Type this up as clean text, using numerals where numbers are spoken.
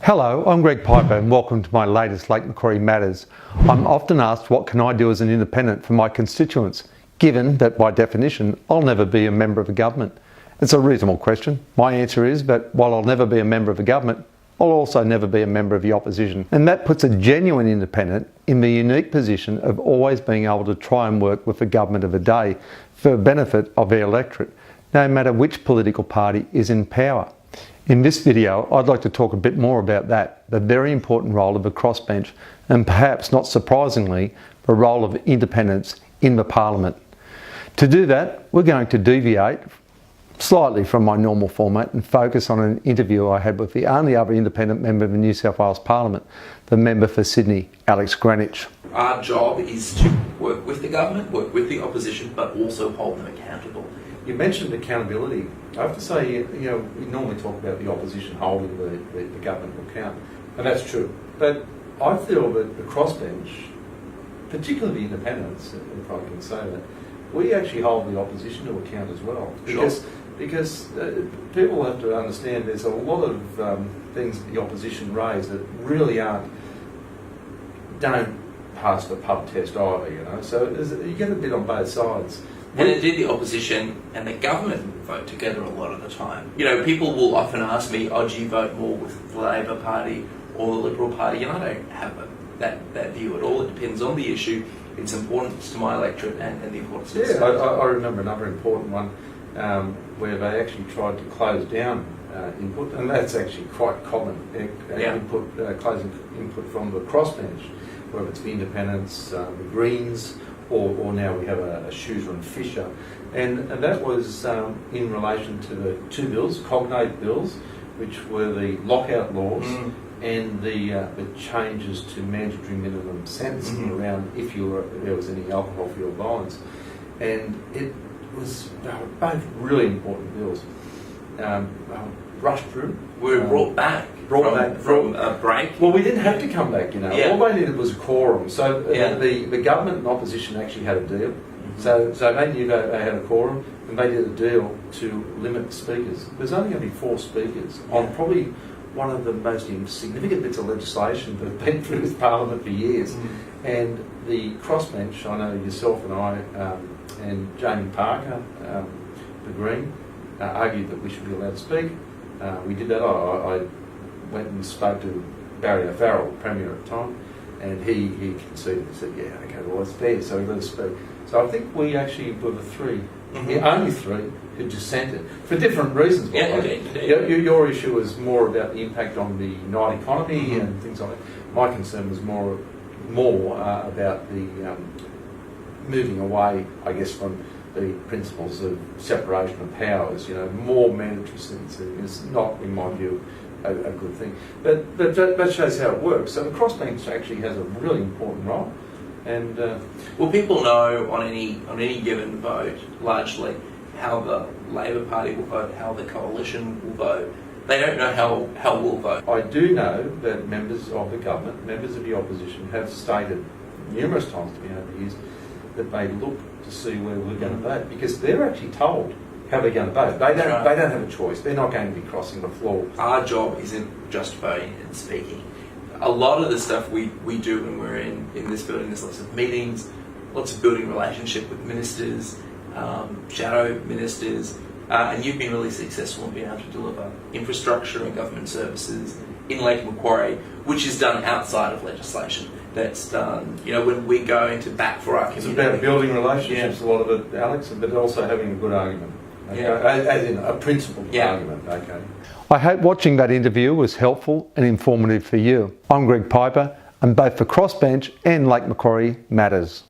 Hello, I'm Greg Piper and welcome to my latest Lake Macquarie Matters. I'm often asked what can I do as an independent for my constituents, given that by definition I'll never be a member of a government. It's a reasonable question. My answer is that while I'll never be a member of a government, I'll also never be a member of the opposition. And that puts a genuine independent in the unique position of always being able to try and work with the government of the day for the benefit of their electorate, no matter which political party is in power. In this video, I'd like to talk a bit more about that, the very important role of the crossbench, and perhaps not surprisingly, the role of independents in the Parliament. To do that, we're going to deviate slightly from my normal format and focus on an interview I had with the only other independent member of the New South Wales Parliament, the member for Sydney, Alex Greenwich. Our job is to work with the government, work with the opposition, but also hold them accountable. You mentioned accountability. I have to say, we normally talk about the opposition holding the government to account, and that's true. But I feel that the crossbench, particularly the independents, if I can say that, we actually hold the opposition to account as well. Because people have to understand there's a lot of things that the opposition raise that really don't pass the pub test either, So you get a bit on both sides. And indeed the opposition and the government vote together a lot of the time. People will often ask me, do you vote more with the Labor Party or the Liberal Party? And I don't have that view at all. It depends on the issue, its importance to my electorate and the importance of the state. I remember another important one where they actually tried to close down input, and that's actually quite common, closing input from the crossbench, whether it's the Independents, the Greens, or now we have a Shooter and Fisher, and that was in relation to the two bills, cognate bills, which were the lockout laws and the changes to mandatory minimum sentencing around if there was any alcohol-fueled violence, and it was both really important bills. Rushed through. We were brought back from a break. Well, we didn't have to come back, Yeah. All they needed was a quorum. So the government and opposition actually had a deal. So they knew they had a quorum, and they did a deal to limit speakers. There's only going to be 4 speakers on probably one of the most significant bits of legislation that have been through this Parliament for years. And the crossbench, I know yourself and I, and Jamie Parker, the Green, argued that we should be allowed to speak. We did that. I went and spoke to Barry O'Farrell, Premier at the time, and he conceded and said, well, it's fair, so he let us speak. So I think we actually were the 3, the only 3 who dissented, for different reasons. Your issue was more about the impact on the night economy and things like that. My concern was more about the moving away, I guess, from the principles of separation of powers. More mandatory sentencing is not, in my view, a good thing. But that shows how it works. So the crossbench actually has a really important role. And well, people know on any given vote largely how the Labor Party will vote, how the coalition will vote. They don't know how we'll vote. I do know that members of the government, members of the opposition, have stated numerous times to me over the years that they look to see where we're going to vote, because they're actually told how they're going to vote. They don't have a choice. They're not going to be crossing the floor. Our job isn't just voting and speaking. A lot of the stuff we do when we're in this building, there's lots of meetings, lots of building relationship with ministers, shadow ministers, and you've been really successful in being able to deliver infrastructure and government services in Lake Macquarie, which is done outside of legislation. That's done, when we go into bat for our community. It's about building relationships, a lot of it, Alex, but also having a good argument. As in a principled argument. Okay. I hope watching that interview was helpful and informative for you. I'm Greg Piper, and both for Crossbench and Lake Macquarie Matters.